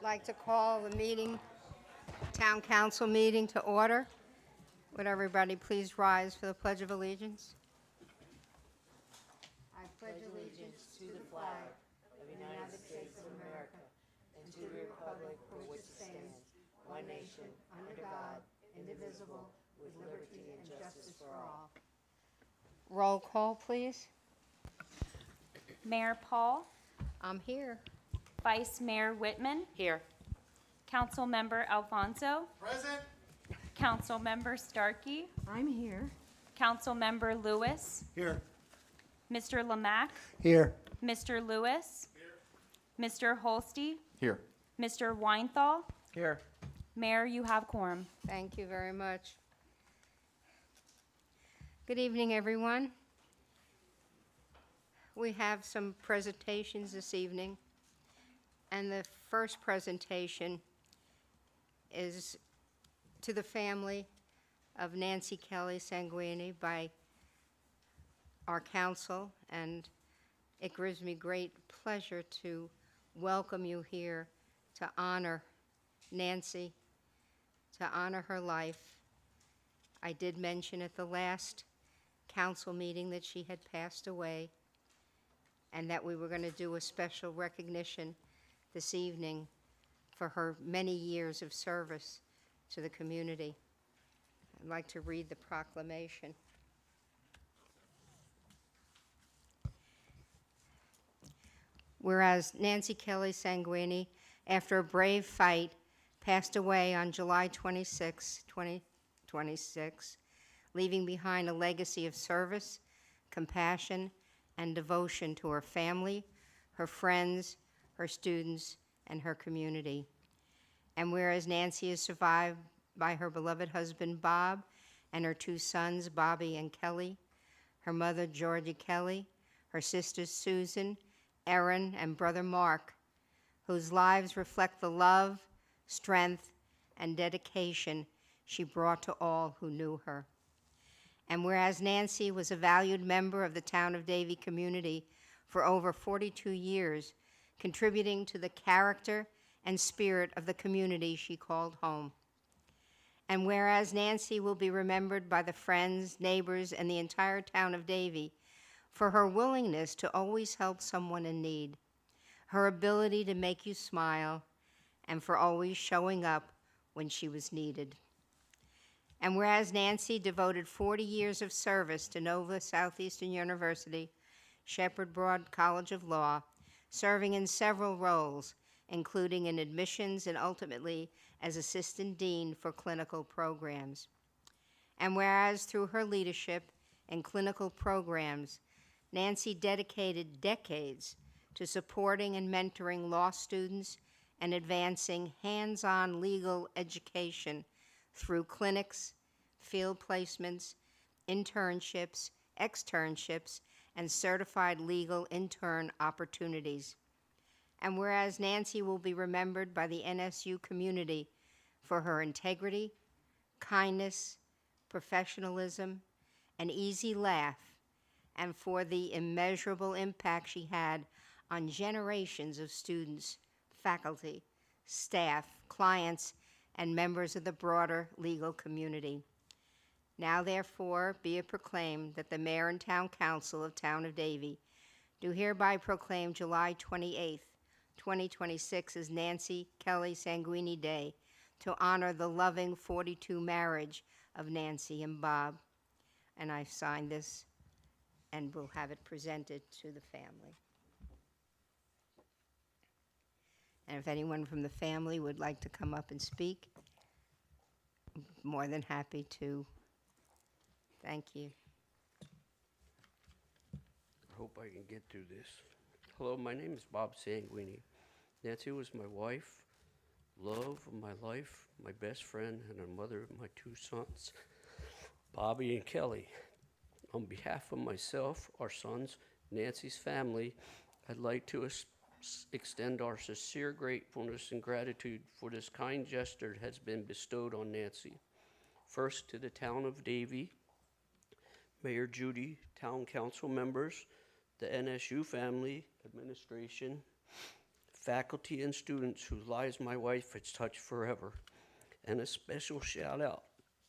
like to call the meeting, Town Council meeting to order. Would everybody please rise for the Pledge of Allegiance? I pledge allegiance to the flag of the United States of America and to the republic for which it stands, one nation, under God, indivisible, with liberty and justice for all. Roll call, please. Mayor Paul, I'm here. Vice Mayor Whitman, Here. Councilmember Alfonso, Present. Councilmember Starkey, I'm here. Councilmember Lewis, Here. Mr. Lamack, Here. Mr. Lewis, Mr. Holste, Here. Mr. Weinthal. Here. Mayor, you have quorum. Thank you very much. Good evening, everyone. We have some presentations this evening, and the first presentation is to the family of Nancy Kelly Sanguini by our council, and it gives me great pleasure to welcome you here to honor Nancy, to honor her life. I did mention at the last council meeting that she had passed away and that we were going to do a special recognition this evening for her many years of service to the community. I'd like to read the proclamation. Whereas Nancy Kelly Sanguini, after a brave fight, passed away on July 26, 2026, leaving behind a legacy of service, compassion, and devotion to her family, her friends, her students, and her community. And whereas Nancy is survived by her beloved husband, Bob, and her two sons, Bobby and Kelly, her mother, Georgia Kelly, her sisters, Susan, Erin, and brother Mark, whose lives reflect the love, strength, and dedication she brought to all who knew her. And whereas Nancy was a valued member of the Town of Davie community for over 42 years, contributing to the character and spirit of the community she called home. And whereas Nancy will be remembered by the friends, neighbors, and the entire town of Davie for her willingness to always help someone in need, her ability to make you smile, and for always showing up when she was needed. And whereas Nancy devoted 40 years of service to Nova Southeastern University, Shepherd Broad College of Law, serving in several roles, including in admissions and ultimately as Assistant Dean for clinical programs. And whereas through her leadership in clinical programs, Nancy dedicated decades to supporting and mentoring law students and advancing hands-on legal education through clinics, field placements, internships, externships, and certified legal intern opportunities. And whereas Nancy will be remembered by the NSU community for her integrity, kindness, professionalism, an easy laugh, and for the immeasurable impact she had on generations of students, faculty, staff, clients, and members of the broader legal community. Now, therefore, be it proclaimed that the Mayor and Town Council of Town of Davie do hereby proclaim July 28th, 2026 as Nancy Kelly Sanguini Day to honor the loving 42 marriage of Nancy and Bob. And I've signed this and will have it presented to the family. And if anyone from the family would like to come up and speak, I'm more than happy to. Thank you. I hope I can get through this. Hello, my name is Bob Sanguini. Nancy was my wife, love of my life, my best friend, and the mother of my two sons, Bobby and Kelly. On behalf of myself, our sons, Nancy's family, I'd like to extend our sincere gratefulness and gratitude for this kind gesture that has been bestowed on Nancy. First, to the town of Davie, Mayor Judy, town council members, the NSU family, administration, faculty and students whose lives my wife has touched forever. And a special shout out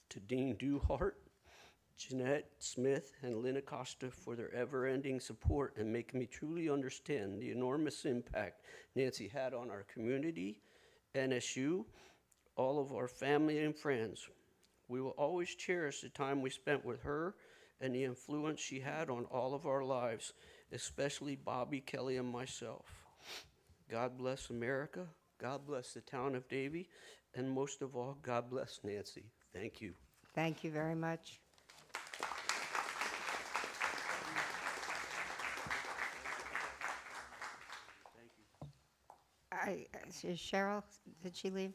to Dean Duhart, Jeanette Smith, and Lynn Acosta for their ever-ending support and making me truly understand the enormous impact Nancy had on our community, NSU, all of our family and friends. We will always cherish the time we spent with her and the influence she had on all of our lives, especially Bobby, Kelly, and myself. God bless America, God bless the town of Davie, and most of all, God bless Nancy. Thank you. Thank you very much. Is Cheryl, did she leave?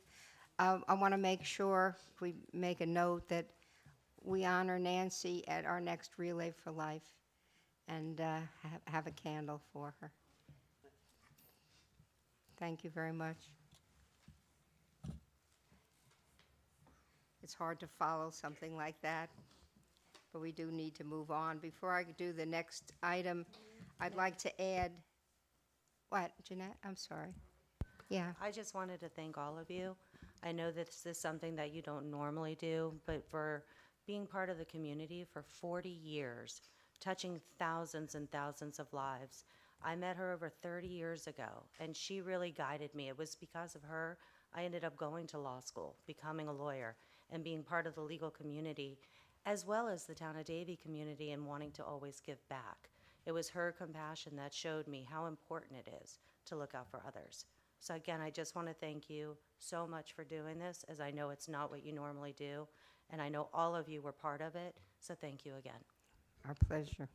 I want to make sure we make a note that we honor Nancy at our next Relay for Life and have a candle for her. Thank you very much. It's hard to follow something like that, but we do need to move on. Before I do the next item, I'd like to add, what, Jeanette? I'm sorry. Yeah. I just wanted to thank all of you. I know this is something that you don't normally do, but for being part of the community for 40 years, touching thousands and thousands of lives. I met her over 30 years ago, and she really guided me. It was because of her I ended up going to law school, becoming a lawyer, and being part of the legal community, as well as the town of Davie community, and wanting to always give back. It was her compassion that showed me how important it is to look out for others. So again, I just want to thank you so much for doing this, as I know it's not what you normally do, and I know all of you were part of it, so thank you again. Our pleasure.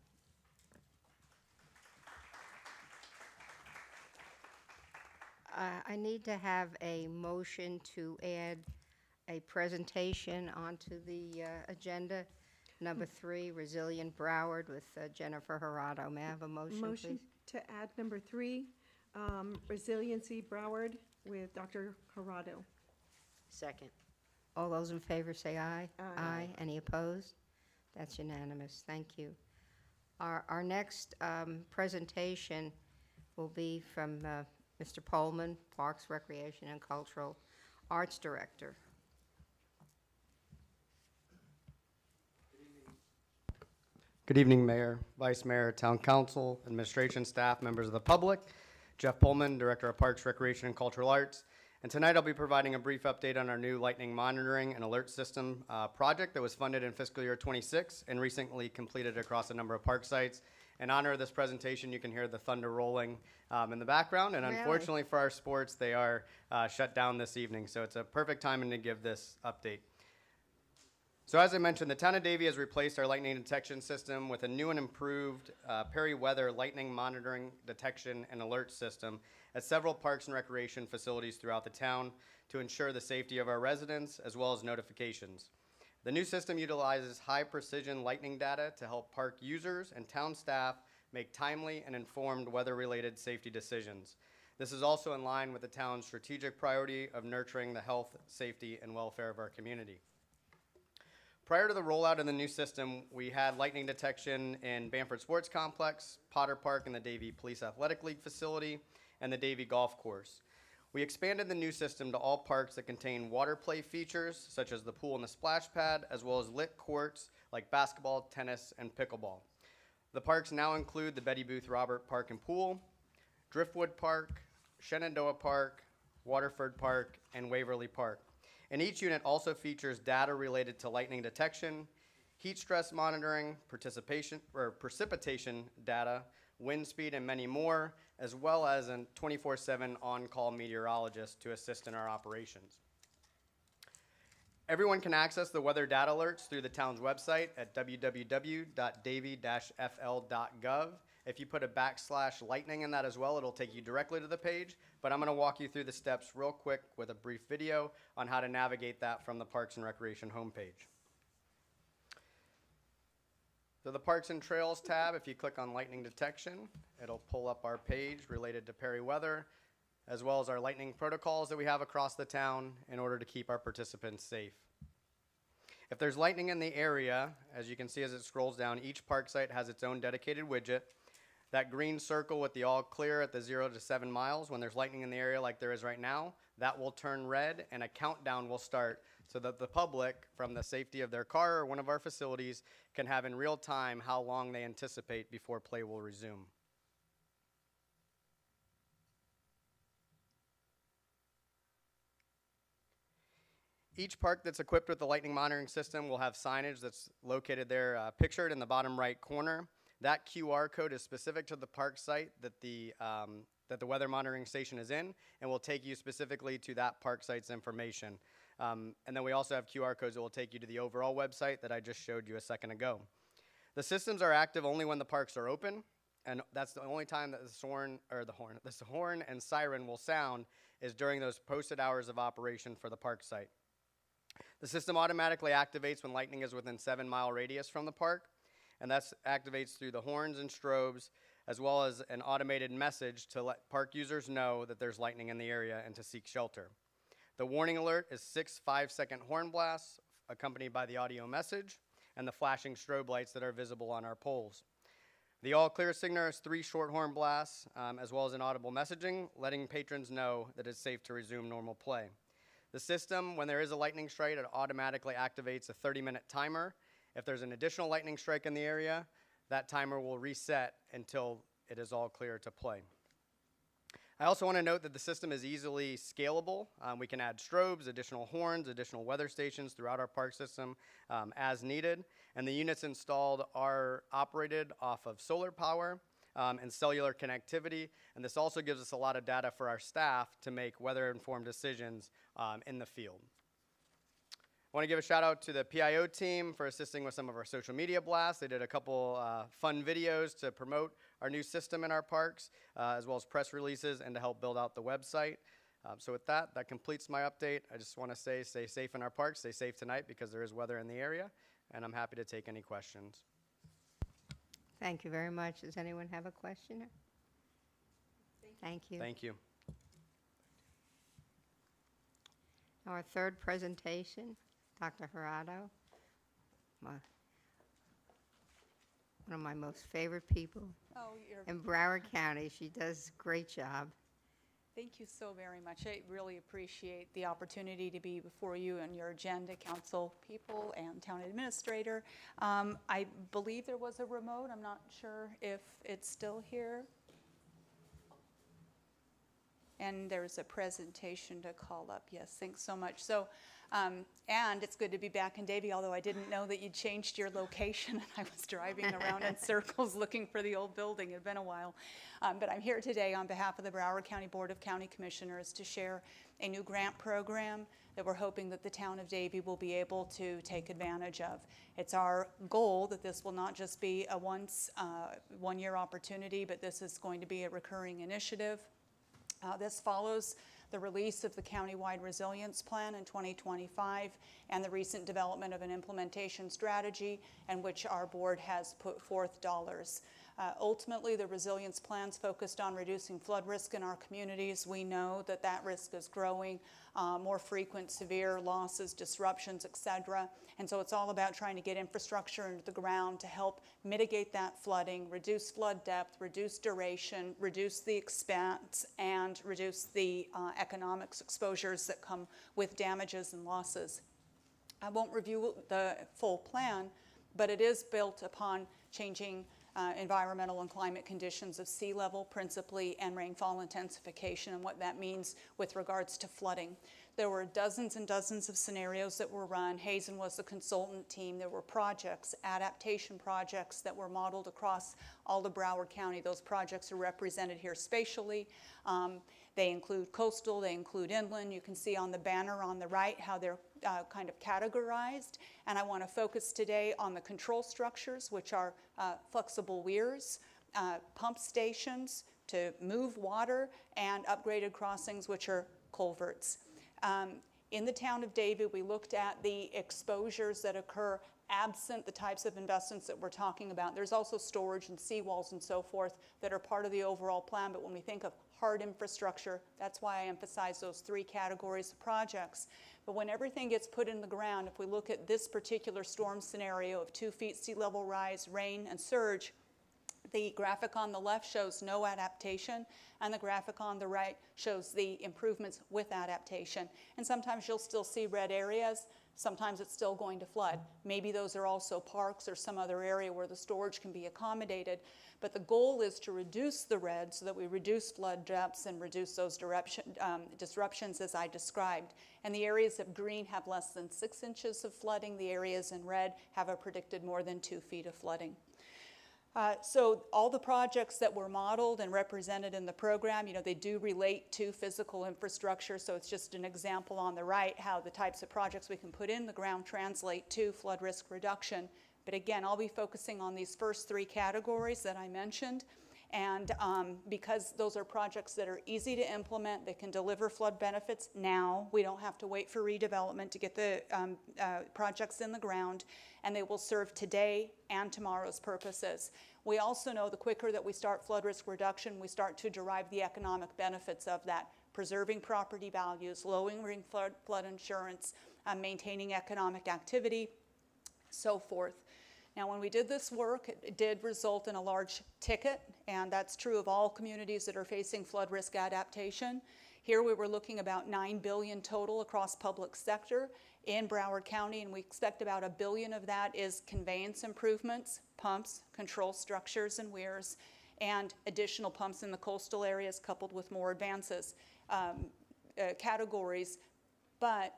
I need to have a motion to add a presentation onto the agenda. Number 3, Resilient Broward with Jennifer Hirado. May I have a motion, Motion please? to add number 3, Resiliency Broward with Dr. Hirado. Second. All those in favor say aye. Aye. Any opposed? That's unanimous. Thank you. Our next presentation will be from Mr. Pohlman, Parks, Recreation, and Cultural Arts Director. Good evening, Mayor, Vice Mayor, Town Council, Administration, staff, members of the public. Jeff Pullman, Director of Parks, Recreation, and Cultural Arts. And tonight I'll be providing a brief update on our new lightning monitoring and alert system project that was funded in fiscal year 26 and recently completed across a number of park sites. In honor of this presentation, you can hear the thunder rolling in the background. And Really? unfortunately for our sports, they are shut down this evening. So it's a perfect timing to give this update. So as I mentioned, the town of Davie has replaced our lightning detection system with a new and improved peri-weather lightning monitoring, detection, and alert system at several parks and recreation facilities throughout the town to ensure the safety of our residents as well as notifications. The new system utilizes high-precision lightning data to help park users and town staff make timely and informed weather-related safety decisions. This is also in line with the town's strategic priority of nurturing the health, safety, and welfare of our community. Prior to the rollout of the new system, we had lightning detection in Bamford Sports Complex, Potter Park, and the Davie Police Athletic League facility, and the Davie Golf Course. We expanded the new system to all parks that contain water play features, such as the pool and the splash pad, as well as lit courts like basketball, tennis, and pickleball. The parks now include the Betty Booth Robert Park and Pool, Driftwood Park, Shenandoah Park, Waterford Park, and Waverly Park. And each unit also features data related to lightning detection, heat stress monitoring, precipitation data, wind speed, and many more, as well as a 24/7 on-call meteorologist to assist in our operations. Everyone can access the weather data alerts through the town's website at www.davie-fl.gov. If you put a /lightning in that as well, it'll take you directly to the page, but I'm gonna walk you through the steps real quick with a brief video on how to navigate that from the Parks and Recreation homepage. So the Parks and Trails tab, if you click on lightning detection, it'll pull up our page related to peri-weather, as well as our lightning protocols that we have across the town in order to keep our participants safe. If there's lightning in the area, as you can see as it scrolls down, each park site has its own dedicated widget. That green circle with the all clear at the 0 to 7 miles, when there's lightning in the area like there is right now, that will turn red and a countdown will start so that the public, from the safety of their car or one of our facilities, can have in real time how long they anticipate before play will resume. Each park that's equipped with the lightning monitoring system will have signage that's located there, pictured in the bottom right corner. That QR code is specific to the park site that the weather monitoring station is in, and will take you specifically to that park site's information. And then we also have QR codes that will take you to the overall website that I just showed you a second ago. The systems are active only when the parks are open, and that's the only time that the horn and siren will sound is during those posted hours of operation for the park site. The system automatically activates when lightning is within 7-mile radius from the park, and that activates through the horns and strobes, as well as an automated message to let park users know that there's lightning in the area and to seek shelter. The warning alert is 6 5-second horn blasts, accompanied by the audio message, and the flashing strobe lights that are visible on our poles. The all clear signal is 3 short horn blasts, as well as an audible messaging, letting patrons know that it's safe to resume normal play. The system, when there is a lightning strike, it automatically activates a 30-minute timer. If there's an additional lightning strike in the area, that timer will reset until it is all clear to play. I also want to note that the system is easily scalable. We can add strobes, additional horns, additional weather stations throughout our park system as needed. And the units installed are operated off of solar power and cellular connectivity. And this also gives us a lot of data for our staff to make weather-informed decisions in the field. I want to give a shout out to the PIO team for assisting with some of our social media blasts. They did a couple fun videos to promote our new system in our parks, as well as press releases and to help build out the website. So with that, that completes my update. I just want to say stay safe in our parks, stay safe tonight because there is weather in the area, and I'm happy to take any questions. Thank you very much. Does anyone have a question? Thank you. Thank you. Our third presentation, Dr. Gerardo, one of my most favorite people in Broward County. She does a great job. Thank you so very much. I really appreciate the opportunity to be before you and your agenda, council people and town administrator. I believe there was a remote. I'm not sure if it's still here. And there's a presentation to call up. Yes, thanks so much. So, and it's good to be back in Davie, although I didn't know that you changed your location. And I was driving around in circles looking for the old building. It had been a while. But I'm here today on behalf of the Broward County Board of County Commissioners to share a new grant program that we're hoping that the town of Davie will be able to take advantage of. It's our goal that this will not just be a one-year opportunity, but this is going to be a recurring initiative. This follows the release of the countywide resilience plan in 2025 and the recent development of an implementation strategy in which our board has put forth dollars. Ultimately, the resilience plan's focused on reducing flood risk in our communities. We know that that risk is growing, more frequent, severe losses, disruptions, et cetera. And so it's all about trying to get infrastructure into the ground to help mitigate that flooding, reduce flood depth, reduce duration, reduce the expense, and reduce the economics exposures that come with damages and losses. I won't review the full plan, but it is built upon changing environmental and climate conditions of sea level principally and rainfall intensification and what that means with regards to flooding. There were dozens and dozens of scenarios that were run. Hazen was the consultant team. There were projects, adaptation projects that were modeled across all of Broward County. Those projects are represented here spatially. They include coastal, they include inland. You can see on the banner on the right how they're kind of categorized. And I want to focus today on the control structures, which are flexible weirs, pump stations to move water, and upgraded crossings, which are culverts. In the town of Davie, we looked at the exposures that occur absent the types of investments that we're talking about. There's also storage and seawalls and so forth that are part of the overall plan, but when we think of hard infrastructure, that's why I emphasize those 3 categories of projects. But when everything gets put in the ground, if we look at this particular storm scenario of 2 feet sea level rise, rain, and surge, The graphic on the left shows no adaptation, and the graphic on the right shows the improvements with adaptation. And sometimes you'll still see red areas. Sometimes it's still going to flood. Maybe those are also parks or some other area where the storage can be accommodated. But the goal is to reduce the red so that we reduce flood depths and reduce those disruptions as I described. And the areas of green have less than 6 inches of flooding. The areas in red have a predicted more than 2 feet of flooding. So all the projects that were modeled and represented in the program, they do relate to physical infrastructure. So it's just an example on the right how the types of projects we can put in the ground translate to flood risk reduction. But again, I'll be focusing on these first 3 categories that I mentioned. And because those are projects that are easy to implement, they can deliver flood benefits now. We don't have to wait for redevelopment to get the projects in the ground, and they will serve today and tomorrow's purposes. We also know the quicker that we start flood risk reduction, we start to derive the economic benefits of that, preserving property values, lowering flood insurance, maintaining economic activity, so forth. Now, when we did this work, it did result in a large ticket, and that's true of all communities that are facing flood risk adaptation. Here we were looking about $9 billion total across public sector in Broward County, and we expect about $1 billion of that is conveyance improvements, pumps, control structures and weirs, and additional pumps in the coastal areas coupled with more advances categories, but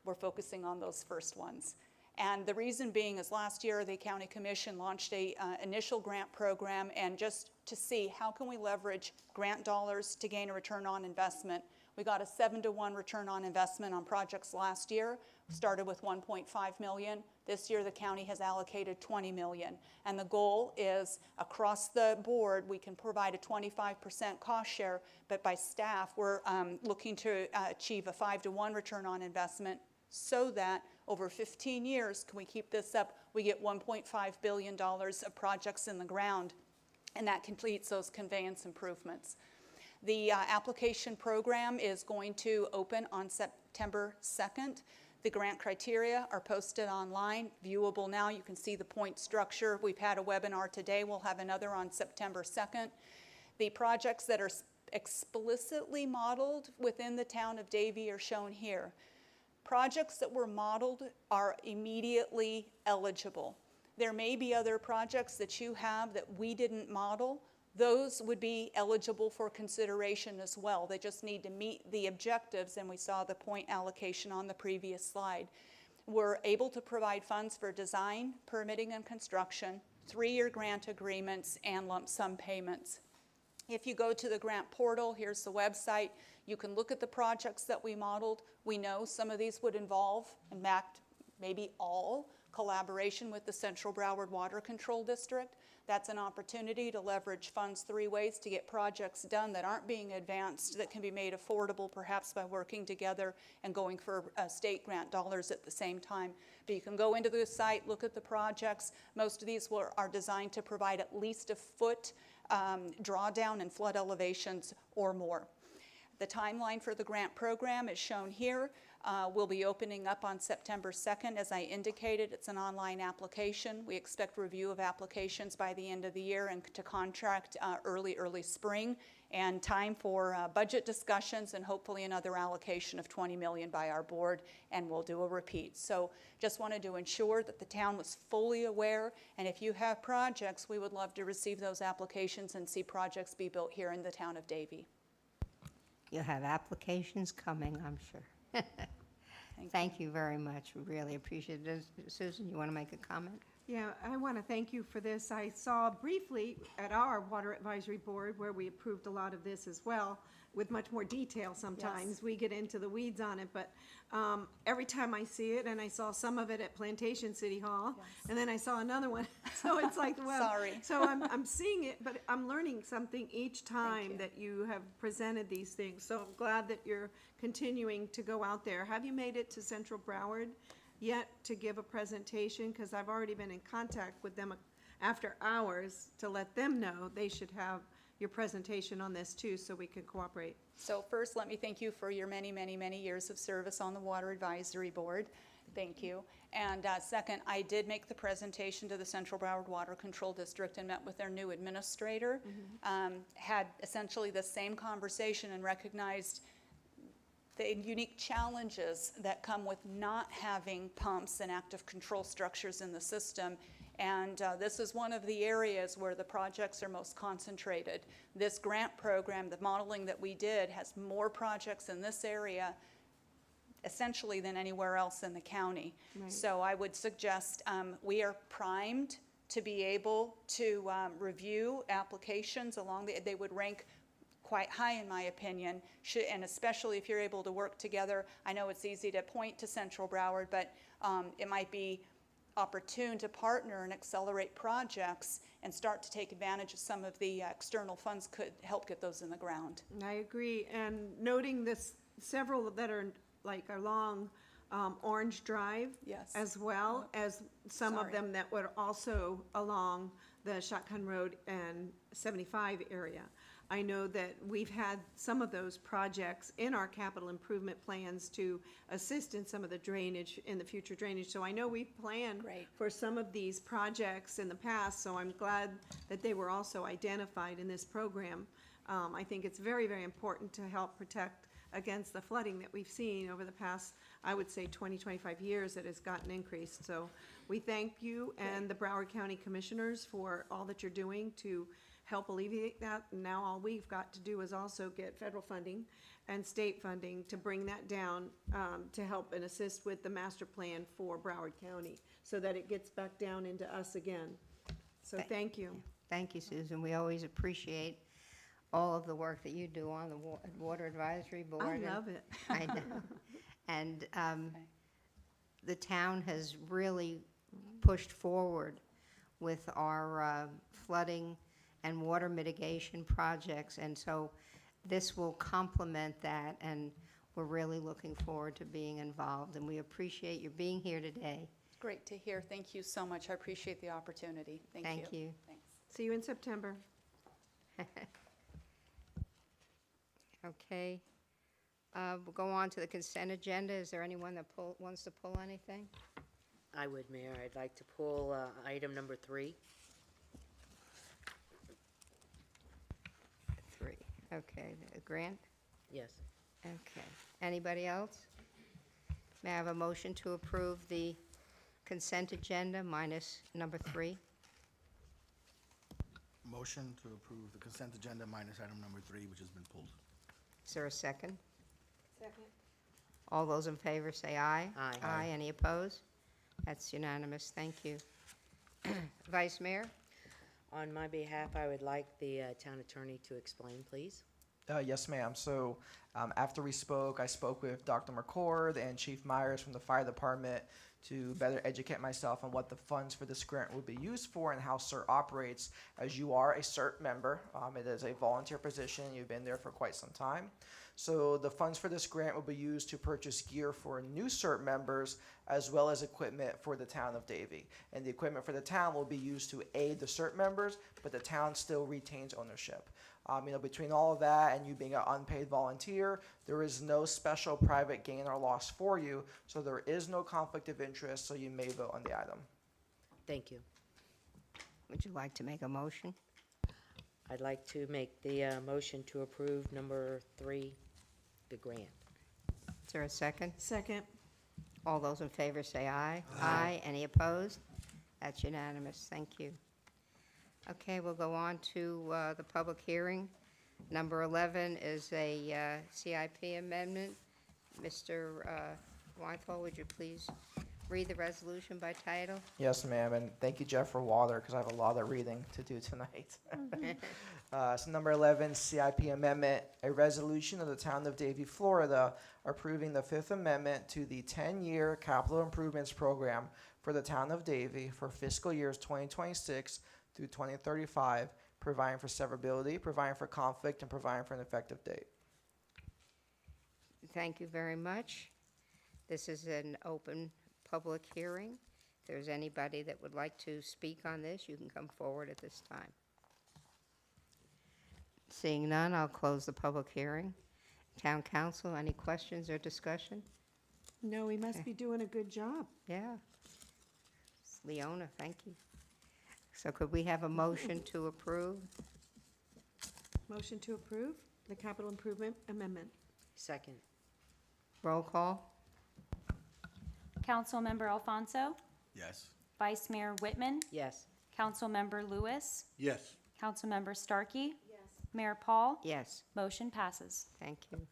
we're focusing on those first ones. And the reason being is last year the County Commission launched a initial grant program, and just to see how can we leverage grant dollars to gain a return on investment. We got a 7-to-1 return on investment on projects last year. Started with 1.5 million. This year the county has allocated 20 million. And the goal is across the board we can provide a 25% cost share, but by staff we're looking to achieve a 5-to-1 return on investment, so that over 15 years, can we keep this up, we get $1.5 billion of projects in the ground, and that completes those conveyance improvements. The application program is going to open on September 2nd. The grant criteria are posted online, viewable now. You can see the point structure. We've had a webinar today. We'll have another on September 2nd. The projects that are explicitly modeled within the town of Davie are shown here. Projects that were modeled are immediately eligible. There may be other projects that you have that we didn't model. Those would be eligible for consideration as well. They just need to meet the objectives, and we saw the point allocation on the previous slide. We're able to provide funds for design, permitting, and construction, 3-year grant agreements, and lump sum payments. If you go to the grant portal, here's the website. You can look at the projects that we modeled. We know some of these would involve, in fact, maybe all, collaboration with the Central Broward Water Control District. That's an opportunity to leverage funds 3 ways to get projects done that aren't being advanced, that can be made affordable perhaps by working together and going for state grant dollars at the same time. But you can go into the site, look at the projects. Most of these are designed to provide at least a foot drawdown in flood elevations or more. The timeline for the grant program is shown here. We'll be opening up on September 2nd. As I indicated, it's an online application. We expect review of applications by the end of the year and to contract early spring, and time for budget discussions and hopefully another allocation of 20 million by our board, and we'll do a repeat. So just wanted to ensure that the town was fully aware, and if you have projects, we would love to receive those applications and see projects be built here in the town of Davie. You'll have applications coming, I'm sure. Thank you very much. We really appreciate it. Susan, you want to make a comment? Yeah, I want to thank you for this. I saw briefly at our Water Advisory Board where we approved a lot of this as well, with much more detail sometimes. Yes. We get into the weeds on it, but every time I see it, and I saw some of it at Plantation City Hall, Yes. and then I saw another one. So it's like, well, Sorry. so I'm seeing it, but I'm learning something each time you. that you have presented these things. So I'm glad that you're continuing to go out there. Have you made it to Central Broward yet to give a presentation? Because I've already been in contact with them after hours to let them know they should have your presentation on this too, so we can cooperate. So first, let me thank you for your many, many, many years of service on the Water Advisory Board. Thank you. And second, I did make the presentation to the Central Broward Water Control District and met with their new administrator. Had essentially the same conversation and recognized the unique challenges that come with not having pumps and active control structures in the system. And this is one of the areas where the projects are most concentrated. This grant program, the modeling that we did, has more projects in this area essentially than anywhere else in the county. Right. So I would suggest we are primed to be able to review applications along the, they would rank quite high in my opinion, and especially if you're able to work together. I know it's easy to point to Central Broward, but it might be opportune to partner and accelerate projects and start to take advantage of some of the external funds could help get those in the ground. I agree, and noting this, several that are like along Orange Drive. Yes. As well as some of Sorry. them that were also along the Shotgun Road and 75 area. I know that we've had some of those projects in our capital improvement plans to assist in some of the drainage, in the future drainage. So I know we've planned Great. for some of these projects in the past, so I'm glad that they were also identified in this program. I think it's very, very important to help protect against the flooding that we've seen over the past, I would say 20, 25 years that has gotten increased. So we thank you and the Broward County Commissioners for all that you're doing to help alleviate that. And now all we've got to do is also get federal funding and state funding to bring that down, to help and assist with the master plan for Broward County so that it gets back down into us again. So thank you. Thank you, Susan. We always appreciate all of the work that you do on the Water Advisory Board. I and- love it. I know. And the town has really pushed forward with our flooding and water mitigation projects. And so this will complement that, and we're really looking forward to being involved. And we appreciate your being here today. Great to hear. Thank you so much. I appreciate the opportunity. Thank you. Thanks. See you in September. Okay. We'll go on to the consent agenda. Is there anyone that wants to pull anything? I would, Mayor. I'd like to pull item number 3. 3. Okay. The grant? Yes. Okay. Anybody else? May I have a motion to approve the consent agenda minus number 3? Motion to approve the consent agenda minus item number 3, which has been pulled. Is there a second? Second. All those in favor say aye. Aye. Aye. Any opposed? That's unanimous. Thank you. Vice Mayor? On my behalf, I would like the town attorney to explain, please. Yes, ma'am. So after we spoke, I spoke with Dr. McCord and Chief Myers from the fire department to better educate myself on what the funds for this grant would be used for and how CERT operates. As you are a CERT member, it is a volunteer position. You've been there for quite some time. So the funds for this grant will be used to purchase gear for new CERT members as well as equipment for the town of Davie. And the equipment for the town will be used to aid the CERT members, but the town still retains ownership. Between all of that and you being an unpaid volunteer, there is no special private gain or loss for you, so there is no conflict of interest, so you may vote on the item. Thank you. Would you like to make a motion? I'd like to make the motion to approve number 3, the grant. Is there a second? Second. All those in favor say aye. Aye. Any opposed? That's unanimous. Thank you. Okay, we'll go on to the public hearing. Number 11 is a CIP amendment. Mr. Weinthal, would you please read the resolution by title? Yes, ma'am, and thank you, Jeff, for water, because I have a lot of reading to do tonight. So number 11, CIP amendment, a resolution of the town of Davie, Florida, approving the Fifth Amendment to the 10-year capital improvements program for the town of Davie for fiscal years 2026 through 2035, providing for severability, providing for conflict, and providing for an effective date. Thank you very much. This is an open public hearing. If there's anybody that would like to speak on this, you can come forward at this time. Seeing none, I'll close the public hearing. Town council, any questions or discussion? No, we must be doing a good job. Yeah. Leona, thank you. So could we have a motion to approve? Motion to approve the capital improvement amendment. Second. Roll call? Councilmember Alfonso, Yes. Vice Mayor Whitman, Yes. Councilmember Lewis, Yes. Councilmember Starkey. Mayor Paul. Yes, Motion passes. thank you.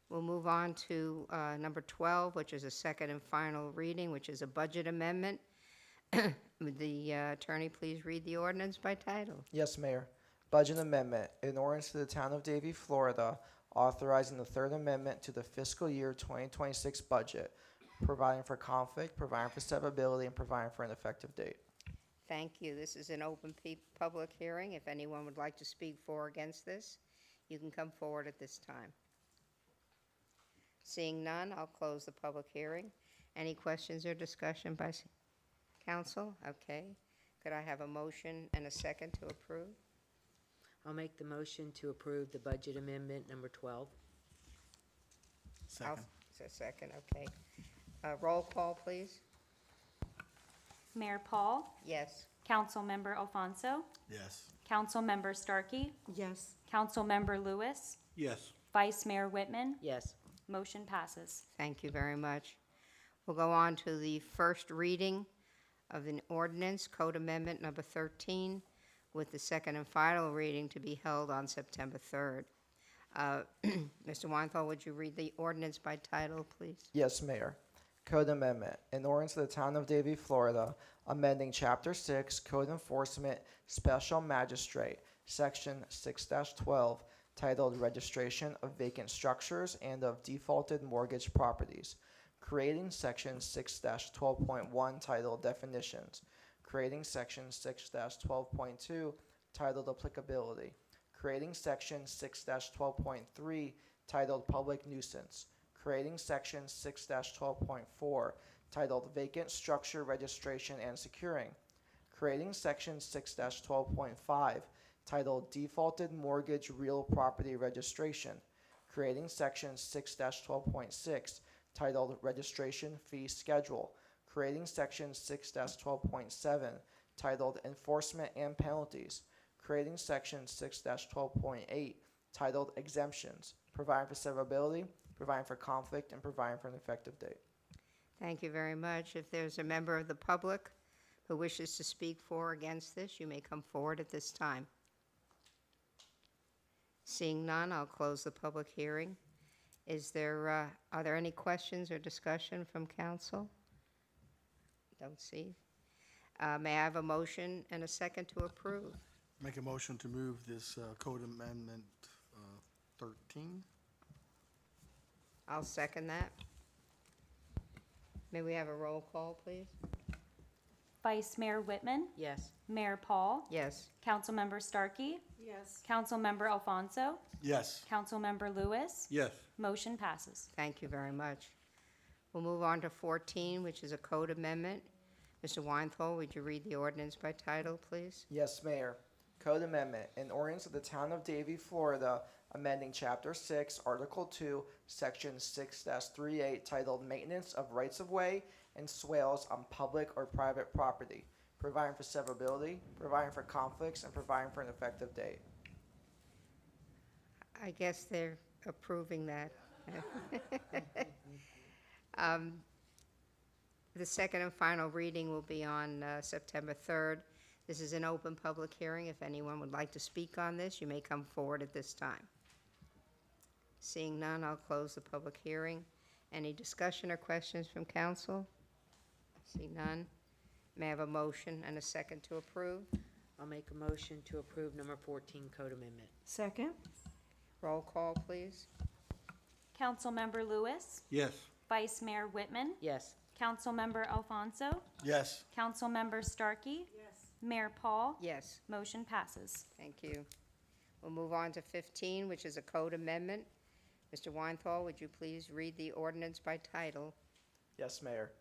We'll move on to number 12, which is a second and final reading, which is a budget amendment. Would the attorney please read the ordinance by title? Yes, Mayor. Budget amendment, in ordinance to the Town of Davie, Florida, authorizing the third amendment to the fiscal year 2026 budget, providing for conflict, providing for severability, and providing for an effective date. Thank you. This is an open public hearing. If anyone would like to speak for or against this, you can come forward at this time. Seeing none, I'll close the public hearing. Any questions or discussion by council? Okay. Could I have a motion and a second to approve? I'll make the motion to approve the budget amendment number 12. Second. Second, okay. Roll call, please. Mayor Paul, Yes. Councilmember Alfonso, Yes. Councilmember Starkey, Yes. Councilmember Lewis, Yes. Vice Mayor Whitman. Yes. Motion passes. Thank you very much. We'll go on to the first reading of an ordinance, Code Amendment Number 13, with the second and final reading to be held on September 3rd. Mr. Weinthal, would you read the ordinance by title, please? Yes, Mayor. Code amendment, in ordinance to the Town of Davie, Florida, amending Chapter 6, Code Enforcement Special Magistrate, Section 6-12, titled Registration of Vacant Structures and of Defaulted Mortgage Properties, creating Section 6-12.1, titled Definitions, creating Section 6-12.2, titled Applicability, creating Section 6-12.3, titled Public Nuisance, creating Section 6-12.4, titled Vacant Structure Registration and Securing, creating Section 6-12.5, titled Defaulted Mortgage Real Property Registration, creating Section 6-12.6, titled Registration Fee Schedule, creating Section 6-12.7, titled Enforcement and Penalties, creating Section 6-12.8, titled Exemptions, providing for severability, providing for conflict, and providing for an effective date. Thank you very much. If there's a member of the public who wishes to speak for or against this, you may come forward at this time. Seeing none, I'll close the public hearing. Are there any questions or discussion from council? Don't see. May I have a motion and a second to approve? Make a motion to move this code amendment 13. I'll second that. May we have a roll call, please? Vice Mayor Whitman, Yes. Mayor Paul, Yes. Councilmember Starkey, Yes. Councilmember Alfonso, Yes. Councilmember Lewis. Yes. Motion passes. Thank you very much. We'll move on to 14, which is a code amendment. Mr. Weinthal, would you read the ordinance by title, please? Yes, Mayor. Code amendment, an ordinance of the Town of Davie, Florida, amending Chapter 6, Article 2, Section 6-38, titled Maintenance of Rights of Way and Swales on Public or Private Property, providing for severability, providing for conflicts, and providing for an effective date. I guess they're approving that. The second and final reading will be on September 3rd. This is an open public hearing. If anyone would like to speak on this, you may come forward at this time. Seeing none, I'll close the public hearing. Any discussion or questions from council? See none. May I have a motion and a second to approve? I'll make a motion to approve number 14 code amendment. Second? Roll call, please. Councilmember Lewis, Yes. Vice Mayor Whitman, Yes. Councilmember Alfonso, Yes. Councilmember Starkey. Yes. Mayor Paul. Yes. Motion passes. Thank you. We'll move on to 15, which is a code amendment. Mr. Weinthal, would you please read the ordinance by title? Yes, Mayor.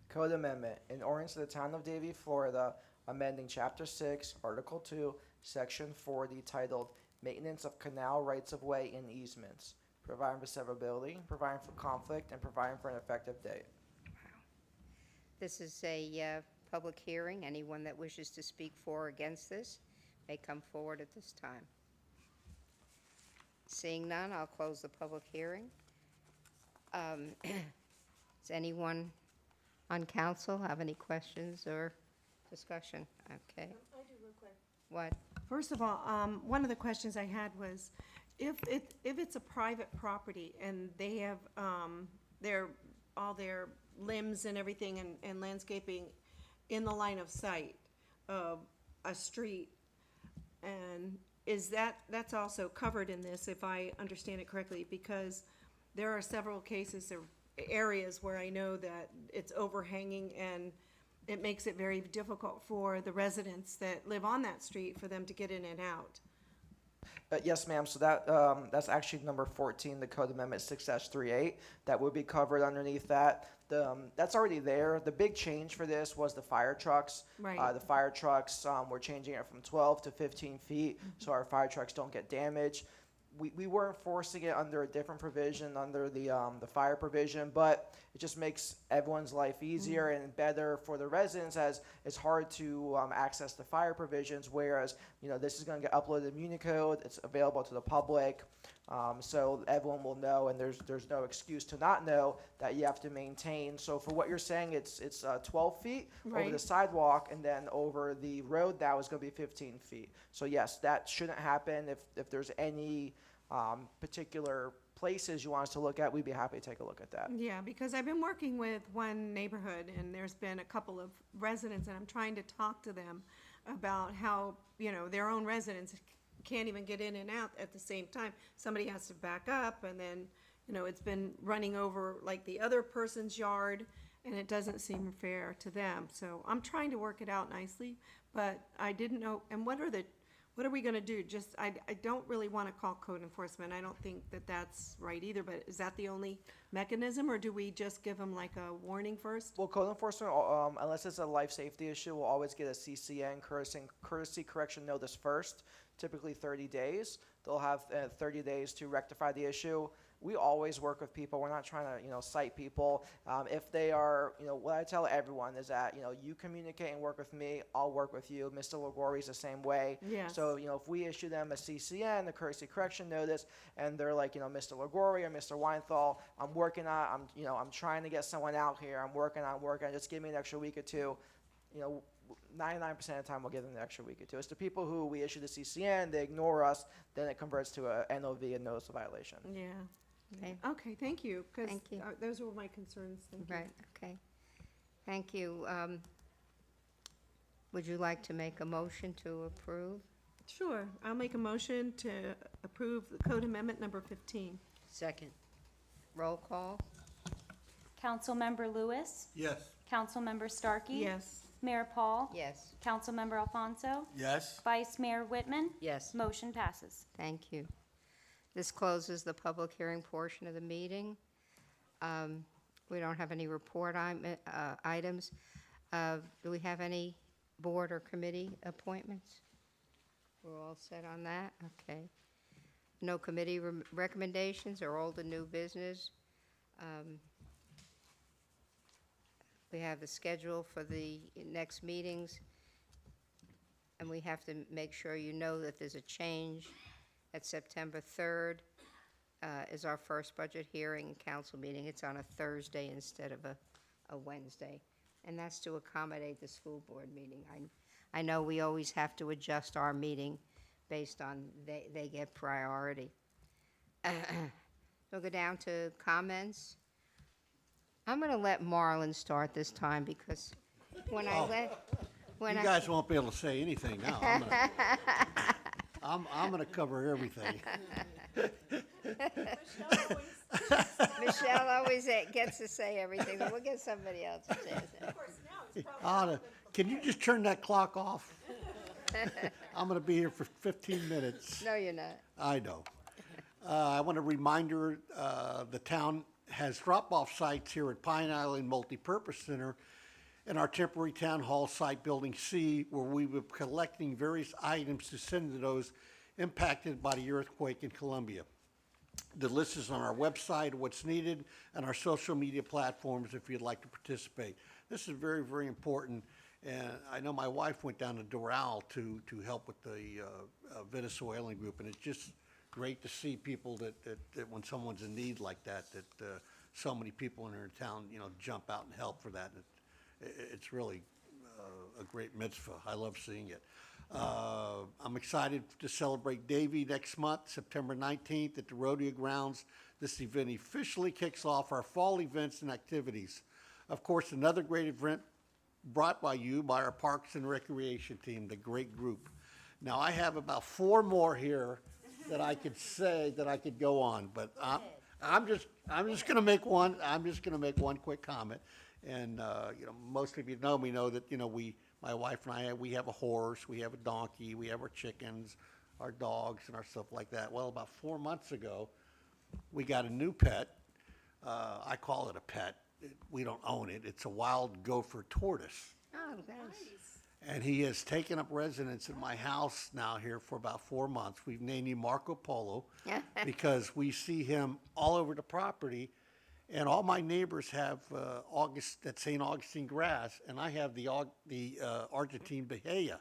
Code amendment, an ordinance of the Town of Davie, Florida, amending Chapter 6, Article 2, Section 40, titled Maintenance of Canal Rights of Way and Easements, providing for severability, providing for conflict, and providing for an effective date. This is a public hearing. Anyone that wishes to speak for or against this may come forward at this time. Seeing none, I'll close the public hearing. Does anyone on council have any questions or discussion? Okay. I do real quick. What? First of all, one of the questions I had was, if it's a private property and they have, all their limbs and everything and landscaping in the line of sight of a street, and that's also covered in this, if I understand it correctly, because there are several cases or areas where I know that it's overhanging and it makes it very difficult for the residents that live on that street for them to get in and out. Yes, ma'am. So that's actually number 14, the Code Amendment 6-38. That would be covered underneath that. That's already there. The big change for this was the fire trucks. Right. The fire trucks, we're changing it from 12 to 15 feet, so our fire trucks don't get damaged. We weren't forcing it under a different provision, under the fire provision, but it just makes everyone's life easier and better for the residents, as it's hard to access the fire provisions, whereas, this is going to get uploaded to Municode, it's available to the public, so everyone will know, and there's no excuse to not know that you have to maintain. So for what you're saying, it's 12 feet over the Right. sidewalk, and then over the road now is going to be 15 feet. So yes, that shouldn't happen. If there's any particular places you want us to look at, we'd be happy to take a look at that. Yeah, because I've been working with one neighborhood and there's been a couple of residents and I'm trying to talk to them about how, their own residents can't even get in and out at the same time. Somebody has to back up and then, it's been running over like the other person's yard and it doesn't seem fair to them. So I'm trying to work it out nicely, but I didn't know, and what are we gonna do? I don't really wanna call code enforcement. I don't think that that's right either, but is that the only mechanism, or do we just give them like a warning first? Well, code enforcement, unless it's a life safety issue, will always get a CCN, courtesy correction notice first, typically 30 days. They'll have 30 days to rectify the issue. We always work with people. We're not trying to, cite people. If they are, what I tell everyone is that, you communicate and work with me, I'll work with you. Mr. LaGuardi's the same way. Yes. So, if we issue them a CCN, a courtesy correction notice, and they're like, Mr. LaGuardi or Mr. Weinthal, I'm working on, I'm trying to get someone out here. I'm working on, just give me an extra week or two. 99% of the time we'll give them an extra week or two. It's the people who we issue the CCN, they ignore us, then it converts to a NOV, a notice of violation. Yeah. Okay. Okay, thank you, because Thank you. those were my concerns. Thank you. Right, okay. Thank you. Would you like to make a motion to approve? Sure, I'll make a motion to approve the code amendment number 15. Second. Roll call? Councilmember Lewis, Yes. Councilmember Starkey. Yes. Mayor Paul, Yes. Councilmember Alfonso, Yes. Vice Mayor Whitman. Yes. Motion passes. Thank you. This closes the public hearing portion of the meeting. We don't have any report items. Do we have any board or committee appointments? We're all set on that? Okay. No committee recommendations or old and new business? We have the schedule for the next meetings, and we have to make sure you know that there's a change. At September 3rd is our first budget hearing and council meeting. It's on a Thursday instead of a Wednesday, and that's to accommodate the school board meeting. I know we always have to adjust our meeting based on they get priority. We'll go down to comments. I'm going to let Marlon start this time because when You guys won't be able to say anything now. I'm gonna cover everything. Michelle always gets to say everything, but we'll get somebody else to say it. Can you just turn that clock off? I'm gonna be here for 15 minutes. No, you're not. I know. I want to remind her, the town has drop-off sites here at Pine Island Multipurpose Center and our temporary town hall site, Building C, where we will be collecting various items to send to those impacted by the earthquake in Columbia. The list is on our website, what's needed, and our social media platforms if you'd like to participate. This is very, very important, And I know my wife went down to Doral to help with the Venezuelan group, and it's just great to see people that when someone's in need like that, so many people in our town, jump out and help for that. It's really a great mitzvah. I love seeing it. I'm excited to celebrate Davie next month, September 19th at the Rodeo Grounds. This event officially kicks off our fall events and activities. Of course, another great event brought by our Parks and Recreation team, the great group. Now, I have about 4 more here that I could say that I could go on, but I'm just going to make one. I'm just going to make one quick comment. And most of you know me know that my wife and I, we have a horse, we have a donkey, we have our chickens, our dogs, and our stuff like that. Well, about 4 months ago, we got a new pet. I call it a pet. We don't own it. It's a wild gopher tortoise. Oh, nice. And he has taken up residence in my house now here for about 4 months. We've named him Marco Polo because we see him all over the property. And all my neighbors have that St. Augustine grass, and I have the Argentine Bahia,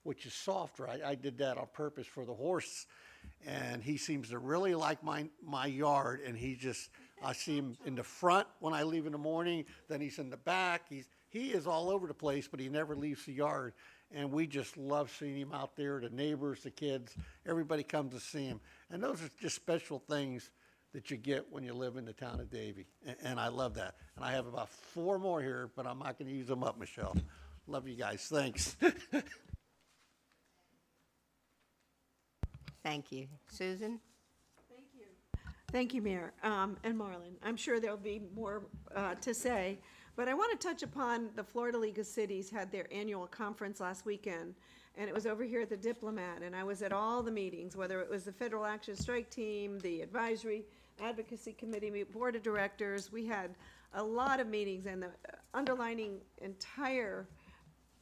which is softer. I did that on purpose for the horse, and he seems to really like my yard. And I see him in the front when I leave in the morning. Then he's in the back. He is all over the place, but he never leaves the yard. And we just love seeing him out there. The neighbors, the kids, everybody comes to see him. And those are just special things that you get when you live in the town of Davie. And I love that. And I have about 4 more here, but I'm not going to use them up, Michelle. Love you guys. Thanks. Thank you. Susan? Thank you, Mayor, and Marlon. I'm sure there'll be more to say, but I want to touch upon the Florida League of Cities had their annual conference last weekend, and it was over here at the Diplomat, and I was at all the meetings, whether it was the Federal Action Strike Team, the Advisory Advocacy Committee, Board of Directors. We had a lot of meetings, and the underlining entire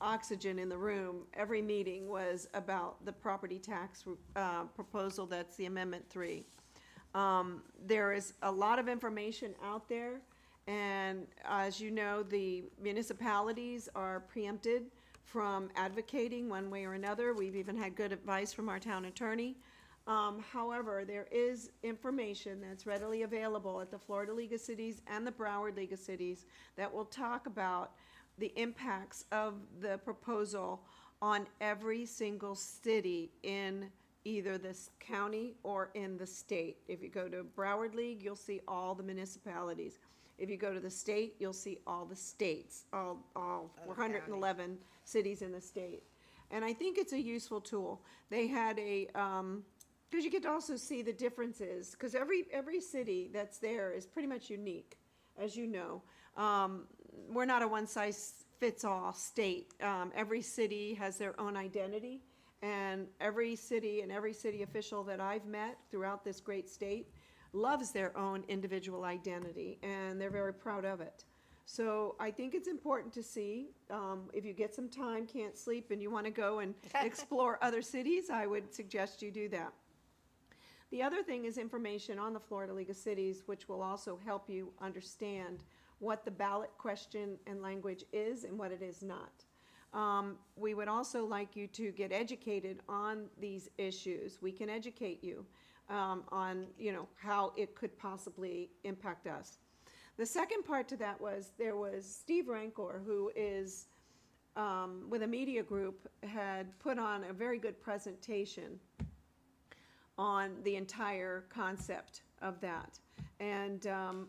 oxygen in the room, every meeting was about the property tax proposal. That's the Amendment 3. There is a lot of information out there, and as you know, the municipalities are preempted from advocating one way or another. We've even had good advice from our town attorney. However, there is information that's readily available at the Florida League of Cities and the Broward League of Cities that will talk about the impacts of the proposal on every single city in either this county or in the state. If you go to Broward League, you'll see all the municipalities. If you go to the state, you'll see all the states, all 411 cities in the state. And I think it's a useful tool. They had because you get to also see the differences, because every city that's there is pretty much unique, as you know. We're not a one-size-fits-all state. Every city has their own identity. And every city and every city official that I've met throughout this great state loves their own individual identity, and they're very proud of it. So I think it's important to see, if you get some time, can't sleep, and you want to go and explore other cities, I would suggest you do that. The other thing is information on the Florida League of Cities, which will also help you understand what the ballot question and language is and what it is not. We would also like you to get educated on these issues. We can educate you on, how it could possibly impact us. The second part to that was there was Steve Rancor, who is with a media group, had put on a very good presentation on the entire concept of that. And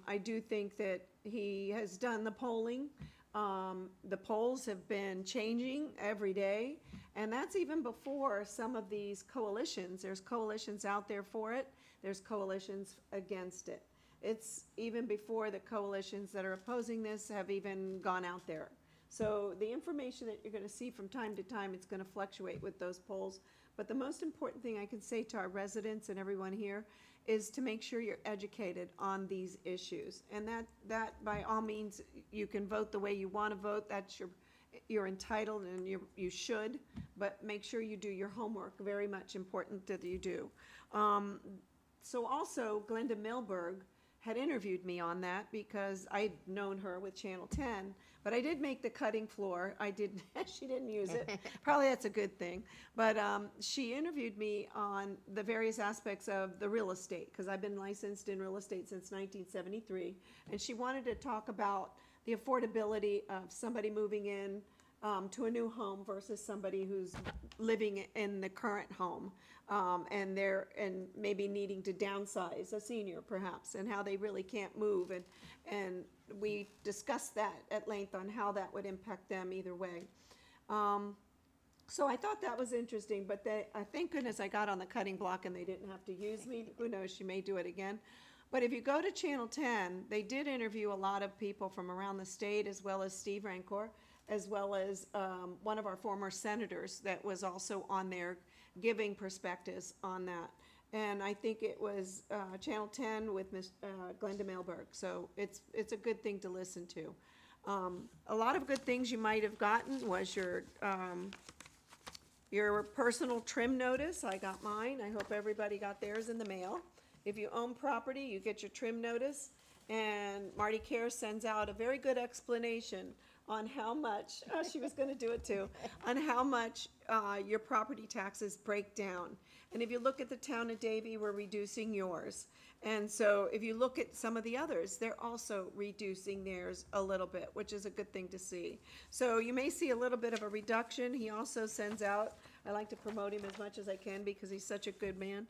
I do think that he has done the polling. The polls have been changing every day, and that's even before some of these coalitions. There's coalitions out there for it. There's coalitions against it. It's even before the coalitions that are opposing this have even gone out there. So the information that you're going to see from time to time, it's going to fluctuate with those polls. But the most important thing I can say to our residents and everyone here is to make sure you're educated on these issues. And that by all means, you can vote the way you want to vote. That's you're entitled, and you should, but make sure you do your homework. Very much important that you do. So also, Glenda Milberg had interviewed me on that because I'd known her with Channel 10, but I did make the cutting floor. I did, she didn't use it. Probably that's a good thing. But she interviewed me on the various aspects of the real estate, because I've been licensed in real estate since 1973. And she wanted to talk about the affordability of somebody moving in to a new home versus somebody who's living in the current home, and maybe needing to downsize, a senior perhaps, and how they really can't move, and we discussed that at length on how that would impact them either way. So I thought that was interesting, but thank goodness I got on the cutting block and they didn't have to use me. Who knows, she may do it again. But if you go to Channel 10, they did interview a lot of people from around the state, as well as Steve Rancor, as well as one of our former senators that was also on there giving perspectives on that. And I think it was Channel 10 with Ms. Glenda Mailberg. So it's a good thing to listen to. A lot of good things you might have gotten was your personal trim notice. I got mine. I hope everybody got theirs in the mail. If you own property, you get your trim notice. And Marty Care sends out a very good explanation on how much, she was going to do it too, on how much your property taxes break down. And if you look at the town of Davie, we're reducing yours. And so if you look at some of the others, they're also reducing theirs a little bit, which is a good thing to see. So you may see a little bit of a reduction. He also sends out, I like to promote him as much as I can because he's such a good man.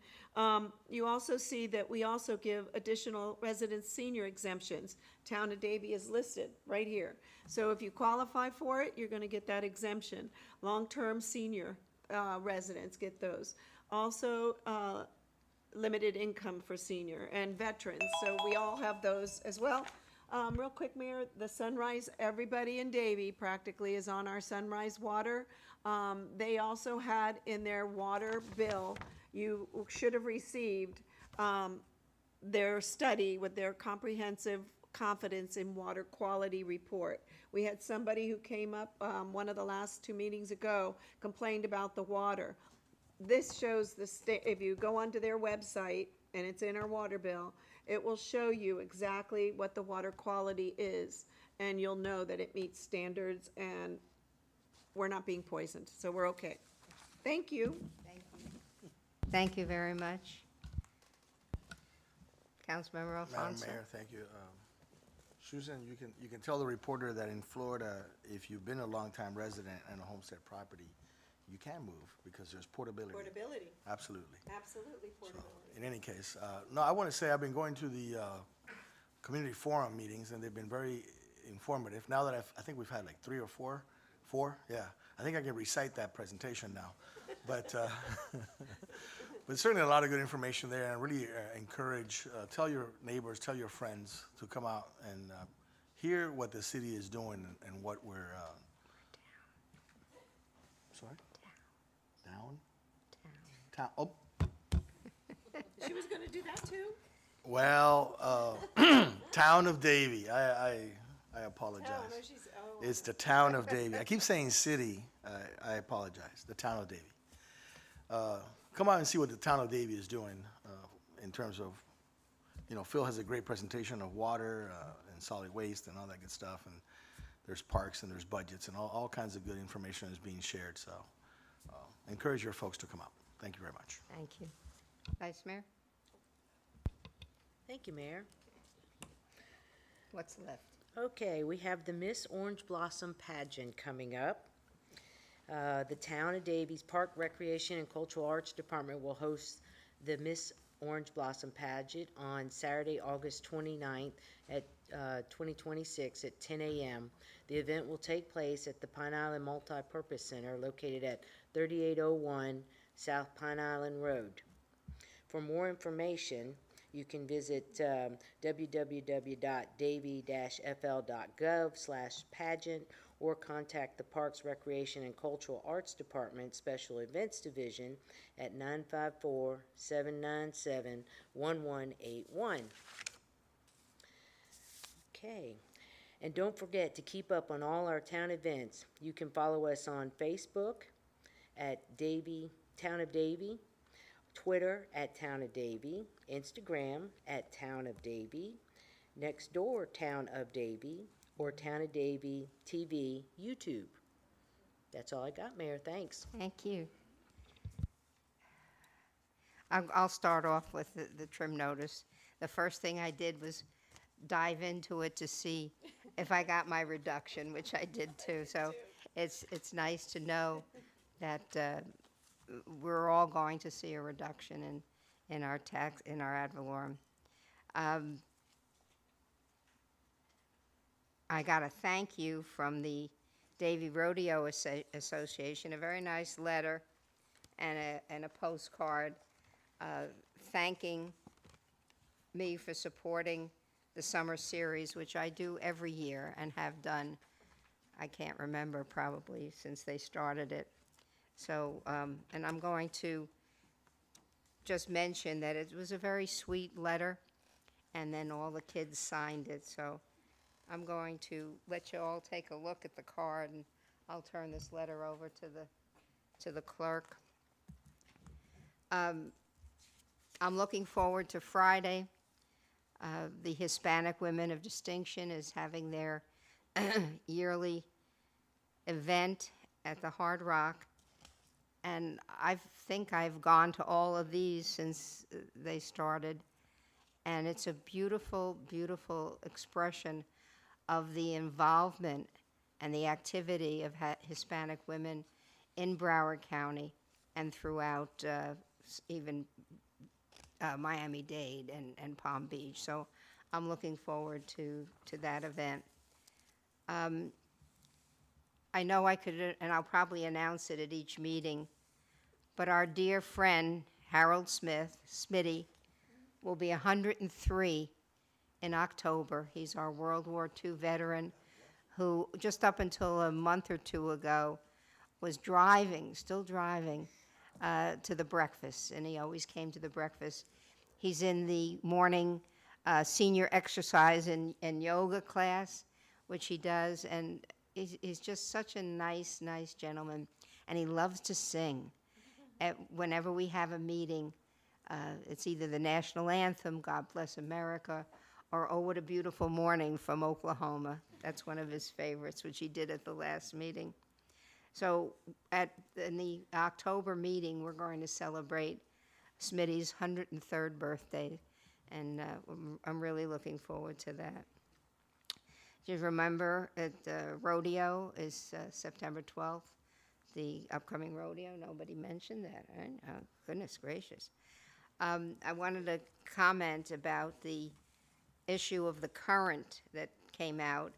You also see that we also give additional resident senior exemptions. Town of Davie is listed right here. So if you qualify for it, you're going to get that exemption. Long-term senior residents get those. Also, limited income for senior and veterans. So we all have those as well. Real quick, Mayor, the Sunrise, everybody in Davie practically is on our Sunrise water. They also had in their water bill, you should have received their study with their comprehensive confidence in water quality report. We had somebody who came up one of the last 2 meetings ago, complained about the water. This shows if you go onto their website, and it's in our water bill, it will show you exactly what the water quality is, and you'll know that it meets standards and we're not being poisoned, so we're okay. Thank you. Thank you very much. Councilmember Madam Alfonso. Mayor, thank you. Susan, you can tell the reporter that in Florida, if you've been a longtime resident and a homestead property, you can move because there's portability. Portability, Absolutely. absolutely portability. In any case, no, I want to say I've been going to the community forum meetings, and they've been very informative. Now that I think we've had like 3 or 4, yeah. I think I can recite that presentation now. But but certainly a lot of good information there, and I really encourage, tell your neighbors, tell your friends to come out and hear what the city is doing and what we're, sorry? Down? Town. Oh. She was gonna do that too? Well, town of Davie. I apologize. It's the town of Davie. I keep saying city. I apologize. The town of Davie. Come out and see what the town of Davie is doing in terms of, Phil has a great presentation of water and solid waste and all that good stuff. And there's parks and there's budgets and all kinds of good information is being shared. So encourage your folks to come out. Thank you very much. Thank you. Vice Mayor, Thank you, Mayor. what's left? Okay, we have the Miss Orange Blossom pageant coming up. The Town of Davie's Park Recreation and Cultural Arts Department will host the Miss Orange Blossom pageant on Saturday, August 29th at 2026 at 10 a.m. The event will take place at the Pine Island Multipurpose Center located at 3801 South Pine Island Road. For more information, you can visit www.davie-fl.gov/pageant or contact the Parks, Recreation, and Cultural Arts Department Special Events Division at 954-797-1181. Okay, and don't forget to keep up on all our town events. You can follow us on Facebook at Town of Davie, Twitter at Town of Davie, Instagram at Town of Davie, Nextdoor Town of Davie, or Town of Davie TV YouTube. That's all I got, Mayor. Thanks. Thank you. I'll start off with the trim notice. The first thing I did was dive into it to see if I got my reduction, which I did too. So it's nice to know that we're all going to see a reduction in our tax, in our ad valorem. I got a thank you from the Davie Rodeo Association, a very nice letter and a postcard thanking me for supporting the summer series, which I do every year and have done, I can't remember, probably since they started it. So, and I'm going to just mention that it was a very sweet letter, and then all the kids signed it. So I'm going to let you all take a look at the card, and I'll turn this letter over to the clerk. I'm looking forward to Friday. The Hispanic Women of Distinction is having their yearly event at the Hard Rock. And I think I've gone to all of these since they started. And it's a beautiful, beautiful expression of the involvement and the activity of Hispanic women in Broward County and throughout even Miami-Dade and Palm Beach. So I'm looking forward to that event. I know I could, and I'll probably announce it at each meeting, but our dear friend Harold Smith, Smitty, will be 103 in October. He's our World War II veteran who just up until a month or two ago was driving, still driving, to the breakfast, and he always came to the breakfast. He's in the morning senior exercise and yoga class, which he does, and he's just such a nice, nice gentleman, and he loves to sing. Whenever we have a meeting, it's either the national anthem, God Bless America, or Oh, What a Beautiful Morning from Oklahoma. That's one of his favorites, which he did at the last meeting. So in the October meeting, we're going to celebrate Smitty's 103rd birthday, and I'm really looking forward to that. Just remember that the rodeo is September 12th, the upcoming rodeo. Nobody mentioned that. Right? Oh, goodness gracious. I wanted to comment about the issue of the Current that came out.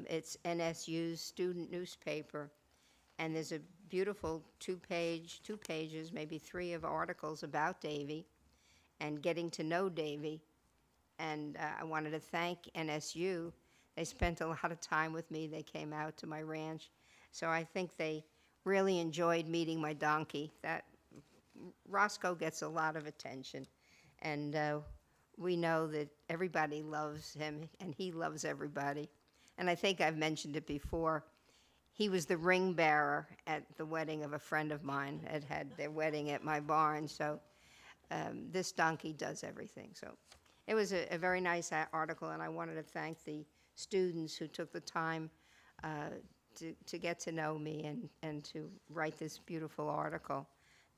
It's NSU's student newspaper, and there's a beautiful two pages, maybe three of articles about Davie and getting to know Davie. And I wanted to thank NSU. They spent a lot of time with me. They came out to my ranch. So I think they really enjoyed meeting my donkey. That Roscoe gets a lot of attention. And we know that everybody loves him, and he loves everybody. And I think I've mentioned it before. He was the ring bearer at the wedding of a friend of mine that had their wedding at my barn. So this donkey does everything. So it was a very nice article, and I wanted to thank the students who took the time to get to know me and to write this beautiful article.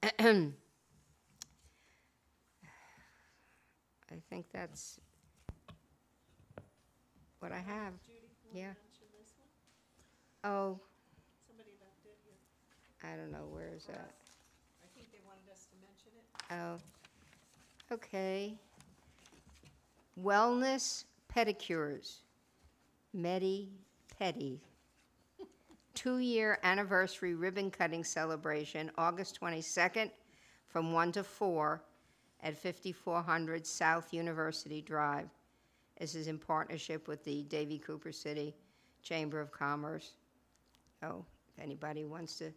I think that's what I have. Yeah. Oh. Somebody left it here. I don't know, where is that? I think they wanted us to mention it. Oh, okay. Wellness pedicures, Medi Pedi. 2-year anniversary ribbon cutting celebration, August 22nd, from 1 to 4 at 5400 South University Drive. This is in partnership with the Davie Cooper City Chamber of Commerce. So if anybody wants to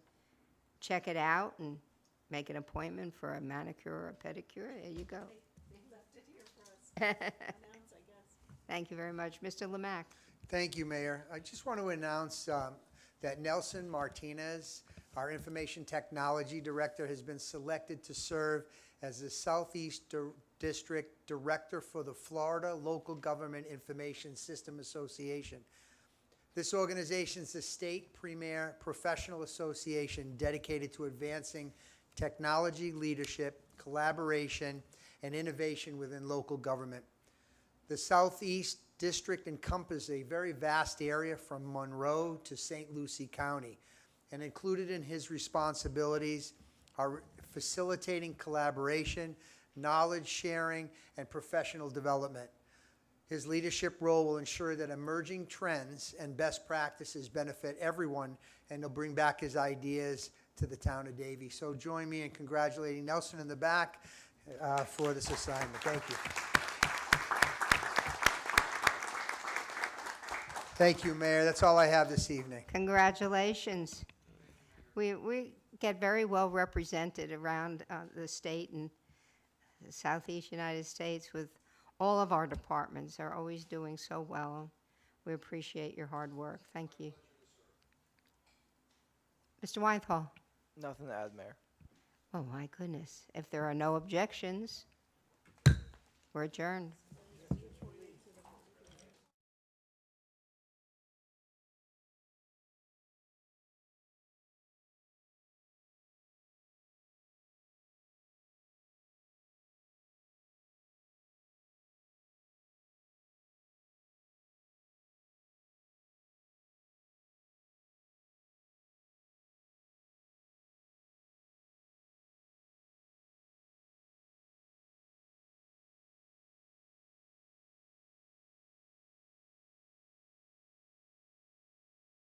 check it out and make an appointment for a manicure or a pedicure, there you go. They left it here for us to announce, I guess. Thank you very much. Mr. Lemack. Thank you, Mayor. I just want to announce that Nelson Martinez Our Information Technology Director has been selected to serve as the Southeast District Director for the Florida Local Government Information System Association. This organization is a state premier professional association dedicated to advancing technology leadership, collaboration, and innovation within local government. The Southeast District encompasses a very vast area from Monroe to St. Lucie County, and included in his responsibilities are facilitating collaboration, knowledge sharing, and professional development. His leadership role will ensure that emerging trends and best practices benefit everyone, and he'll bring back his ideas to the town of Davie. So join me in congratulating Nelson in the back for this assignment. Thank you. Thank you, Mayor. That's all I have this evening. Congratulations. We get very well represented around the state and the Southeast United States with all of our departments are always doing so well. We appreciate your hard work. Thank you. Mr. Weinthal. Nothing to add, Mayor. Oh, my goodness. If there are no objections, we're adjourned.